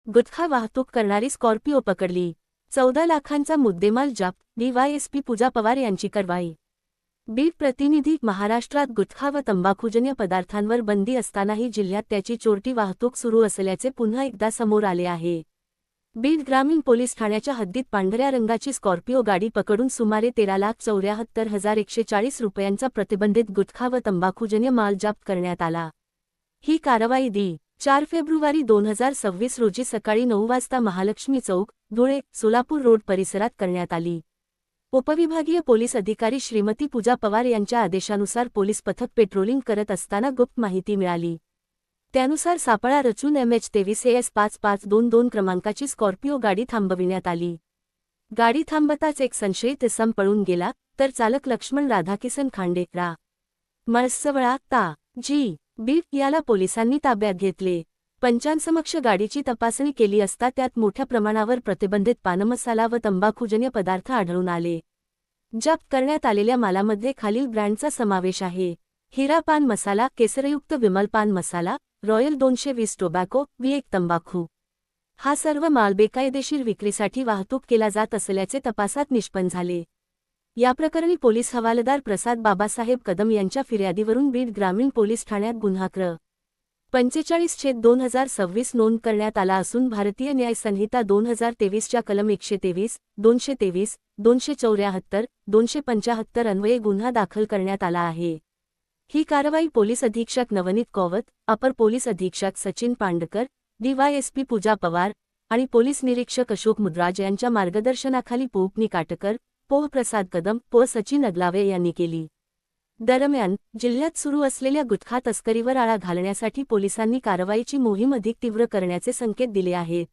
गुटखा वाहतूक करणारी स्कॉर्पिओ पकडली. 14 लाखांचा मुद्देमाल जप्त. डीवायएसपी पूजा पवार यांची कारवाई. बीड प्रतिनिधी. महाराष्ट्रात गुटखा व तंबाखूजन्य पदार्थांवर बंदी असतानाही जिल्ह्यात त्याची चोरटी वाहतूक सुरू असल्याचे पुन्हा एकदा समोर आले आहे. बीड ग्रामीण पोलीस ठाण्याच्या हद्दीत पांढऱ्या रंगाची स्कॉर्पिओ गाडी पकडून सुमारे 13,74,140 रुपयांचा प्रतिबंधित गुटखा व तंबाखूजन्य माल जप्त करण्यात आला. ही कारवाई दि. 4 फेब्रुवारी 2026 रोजी सकाळी 9 वाजता महालक्ष्मी चौक, धुळे, सोलापूर रोड परिसरात करण्यात आली. उपविभागीय पोलीस अधिकारी श्रीमती पूजा पवार यांच्या आदेशानुसार पोलीस पथक पेट्रोलिंग करत असताना गुप्त माहिती मिळाली. त्यानुसार सापळा रचून MH23 AS 5522 क्रमांकाची स्कॉर्पिओ गाडी थांबविण्यात आली. गाडी थांबताच एक संशयित इसम पळून गेला, तर चालक लक्ष्मण राधाकिसन खांडेकरा मळसवळा ता. जी. बीड याला पोलिसांनी ताब्यात घेतले. पंचांसमक्ष गाडीची तपासणी केली असता त्यात मोठ्या प्रमाणावर प्रतिबंधित पानमसाला व तंबाखूजन्य पदार्थ आढळून आले. जप्त करण्यात आलेल्या मालामध्ये खालील ब्रँडचा समावेश आहे: हिरा पान मसाला, केसरयुक्त विमल पान मसाला, रॉयल 220 टोबॅको, V1 तंबाखू. हा सर्व माल बेकायदेशीर विक्रीसाठी वाहतूक केला जात असल्याचे तपासात निष्पन्न झाले. याप्रकरणी पोलीस हवालदार प्रसाद बाबासाहेब कदम यांच्या फिर्यादीवरून बीड ग्रामीण पोलीस ठाण्यात गुन्हा क्र. 45/2026 नोंद करण्यात आला असून भारतीय न्याय संहिता 2023 च्या कलम 123, 223, 274, 275 अन्वये गुन्हा दाखल करण्यात आला आहे. ही कारवाई पोलीस अधीक्षक नवनीत कौवत, अपर पोलीस अधीक्षक सचिन पांडकर, डीवायएसपी पूजा पवार आणि पोलीस निरीक्षक अशोक मुद्राज यांच्या मार्गदर्शनाखाली पोपनी काटकर, पोह प्रसाद कदम, पोह सचिन अगलावे यांनी केली. दरम्यान, जिल्ह्यात सुरू असलेल्या गुटखा तस्करीवर आळा घालण्यासाठी पोलिसांनी कारवाईची मोहीम अधिक तीव्र करण्याचे संकेत दिले आहेत.